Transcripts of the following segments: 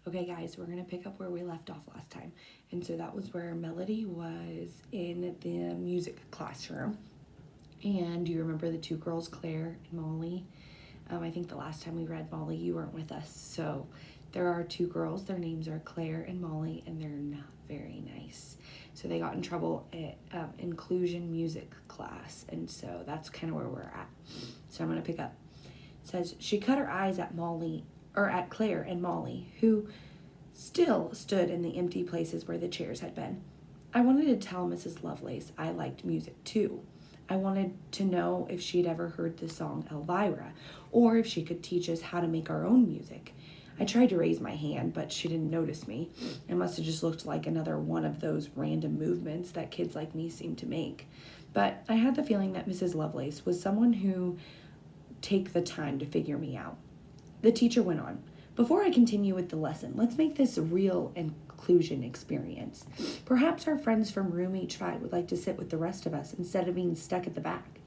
Okay, guys, we're going to pick up where we left off last time. And so that was where Melody was in the music classroom. And do you remember the two girls, Claire and Molly? I think the last time we read Molly, you weren't with us. So there are two girls. Their names are Claire and Molly, and they're not very nice. So they got in trouble at inclusion music class. And so that's kind of where we're at. So I'm going to pick up. It says, she cut her eyes at Claire and Molly, who still stood in the empty places where the chairs had been. I wanted to tell Mrs. Lovelace I liked music too. I wanted to know if she'd ever heard the song Elvira, or if she could teach us how to make our own music. I tried to raise my hand, but she didn't notice me. It must have just looked like another one of those random movements that kids like me seem to make. But I had the feeling that Mrs. Lovelace was someone who take the time to figure me out. The teacher went on. Before I continue with the lesson, let's make this a real inclusion experience. Perhaps our friends from room H5 would like to sit with the rest of us instead of being stuck at the back.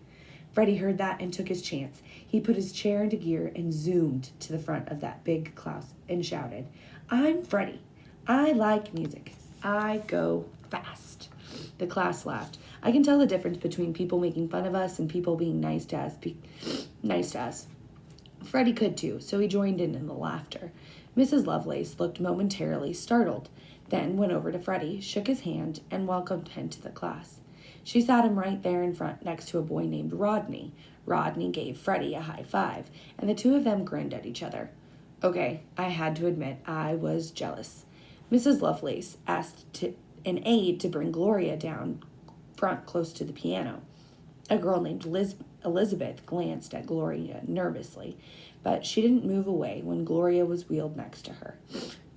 Freddie heard that and took his chance. He put his chair into gear and zoomed to the front of that big class and shouted, I'm Freddie. I like music. I go fast. The class laughed. I can tell the difference between people making fun of us and people being nice to us. Freddie could too, so he joined in the laughter. Mrs. Lovelace looked momentarily startled, then went over to Freddie, shook his hand, and welcomed him to the class. She sat him right there in front next to a boy named Rodney. Rodney gave Freddie a high five, and the two of them grinned at each other. Okay, I had to admit I was jealous. Mrs. Lovelace asked an aide to bring Gloria down front close to the piano. A girl named Elizabeth glanced at Gloria nervously, but she didn't move away when Gloria was wheeled next to her.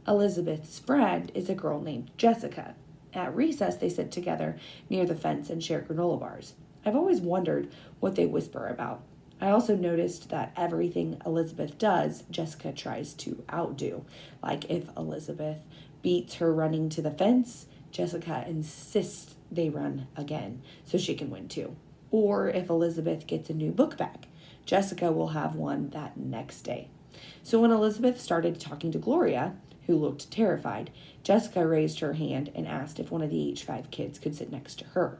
Elizabeth's friend is a girl named Jessica. At recess, they sit together near the fence and share granola bars. I've always wondered what they whisper about. I also noticed that everything Elizabeth does, Jessica tries to outdo. Like if Elizabeth beats her running to the fence, Jessica insists they run again so she can win too. Or if Elizabeth gets a new book bag, Jessica will have one that next day. So when Elizabeth started talking to Gloria, who looked terrified, Jessica raised her hand and asked if one of the H5 kids could sit next to her.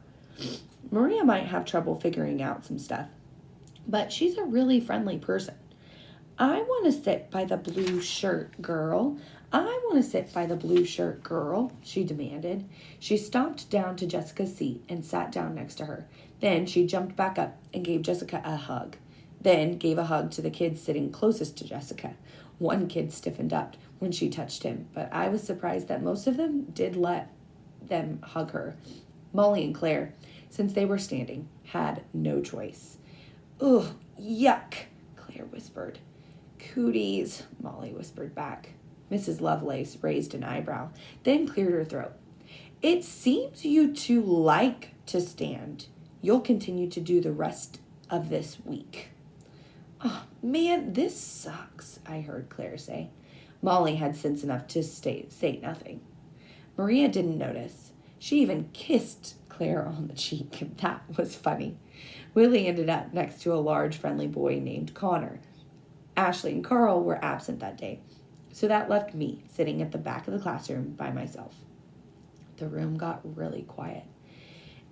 Maria might have trouble figuring out some stuff, but she's a really friendly person. I want to sit by the blue shirt girl. I want to sit by the blue shirt girl, she demanded. She stomped down to Jessica's seat and sat down next to her. Then she jumped back up and gave Jessica a hug. Then gave a hug to the kid sitting closest to Jessica. One kid stiffened up when she touched him, but I was surprised that most of them did let them hug her. Molly and Claire, since they were standing, had no choice. Ugh, yuck, Claire whispered. Cooties, Molly whispered back. Mrs. Lovelace raised an eyebrow, then cleared her throat. It seems you two like to stand. You'll continue to do the rest of this week. Oh, man, this sucks, I heard Claire say. Molly had sense enough to say nothing. Maria didn't notice. She even kissed Claire on the cheek. That was funny. Willie ended up next to a large, friendly boy named Connor. Ashley and Carl were absent that day, so that left me sitting at the back of the classroom by myself. The room got really quiet.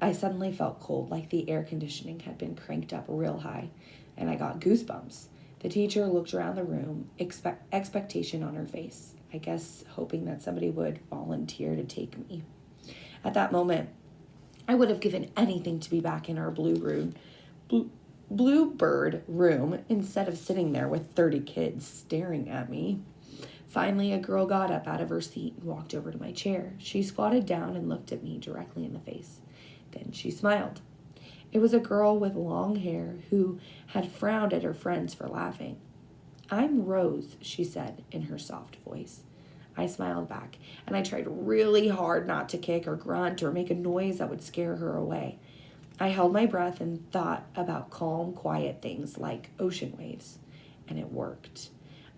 I suddenly felt cold, like the air conditioning had been cranked up real high, and I got goosebumps. The teacher looked around the room, expectation on her face, I guess hoping that somebody would volunteer to take me. At that moment, I would have given anything to be back in our bluebird room instead of sitting there with 30 kids staring at me. Finally, a girl got up out of her seat and walked over to my chair. She squatted down and looked at me directly in the face. Then she smiled. It was a girl with long hair who had frowned at her friends for laughing. I'm Rose, she said in her soft voice. I smiled back, and I tried really hard not to kick or grunt or make a noise that would scare her away. I held my breath and thought about calm, quiet things like ocean waves, and it worked.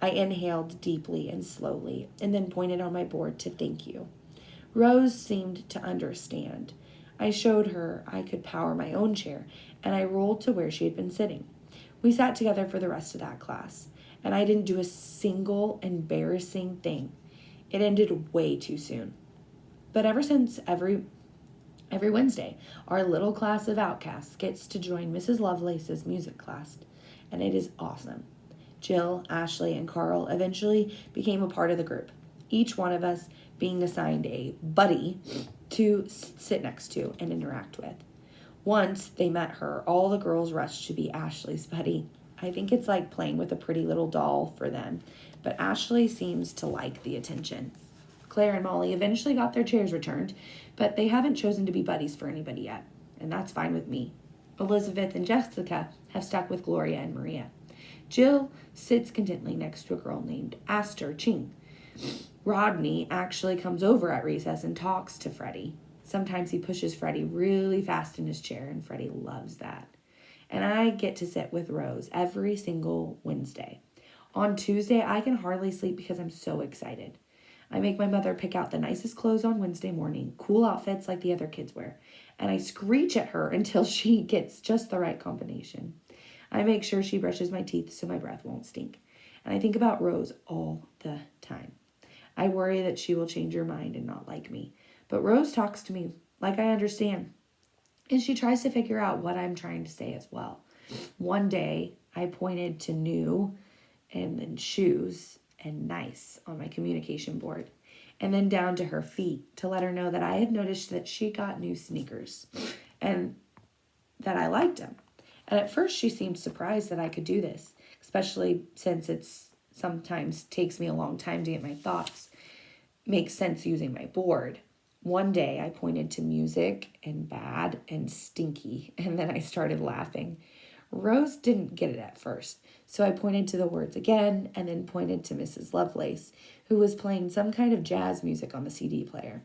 I inhaled deeply and slowly, and then pointed on my board to thank you. Rose seemed to understand. I showed her I could power my own chair, and I rolled to where she had been sitting. We sat together for the rest of that class, and I didn't do a single embarrassing thing. It ended way too soon. But ever since every Wednesday, our little class of outcasts gets to join Mrs. Lovelace's music class, and it is awesome. Jill, Ashley, and Carl eventually became a part of the group, each one of us being assigned a buddy to sit next to and interact with. Once they met her, all the girls rushed to be Ashley's buddy. I think it's like playing with a pretty little doll for them, but Ashley seems to like the attention. Claire and Molly eventually got their chairs returned, but they haven't chosen to be buddies for anybody yet, and that's fine with me. Elizabeth and Jessica have stuck with Gloria and Maria. Jill sits contentedly next to a girl named Aster Ching. Rodney actually comes over at recess and talks to Freddie. Sometimes he pushes Freddie really fast in his chair, and Freddie loves that. And I get to sit with Rose every single Wednesday. On Tuesday, I can hardly sleep because I'm so excited. I make my mother pick out the nicest clothes on Wednesday morning, cool outfits like the other kids wear, and I screech at her until she gets just the right combination. I make sure she brushes my teeth so my breath won't stink. And I think about Rose all the time. I worry that she will change her mind and not like me. But Rose talks to me like I understand. And she tries to figure out what I'm trying to say as well. One day, I pointed to new and then shoes and nice on my communication board, and then down to her feet to let her know that I had noticed that she got new sneakers and that I liked them. And at first she seemed surprised that I could do this, especially since it's sometimes takes me a long time to get my thoughts make sense using my board. One day I pointed to music and bad and stinky, and then I started laughing. Rose didn't get it at first, so I pointed to the words again and then pointed to Mrs. Lovelace, who was playing some kind of jazz music on the CD player.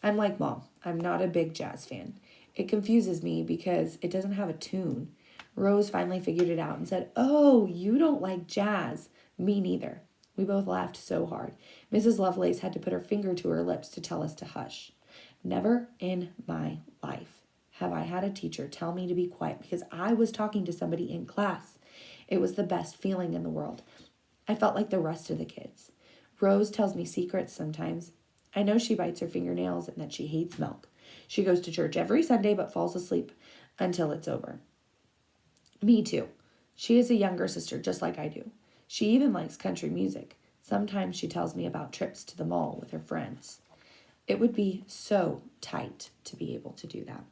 I'm like Mom, I'm not a big jazz fan. It confuses me because it doesn't have a tune. Rose finally figured it out and said, "Oh, you don't like jazz." Me neither. We both laughed so hard. Mrs. Lovelace had to put her finger to her lips to tell us to hush. Never in my life have I had a teacher tell me to be quiet because I was talking to somebody in class. It was the best feeling in the world. I felt like the rest of the kids. Rose tells me secrets sometimes. I know she bites her fingernails and that she hates milk. She goes to church every Sunday but falls asleep until it's over. Me too. She is a younger sister just like I do. She even likes country music. Sometimes she tells me about trips to the mall with her friends. It would be so tight to be able to do that.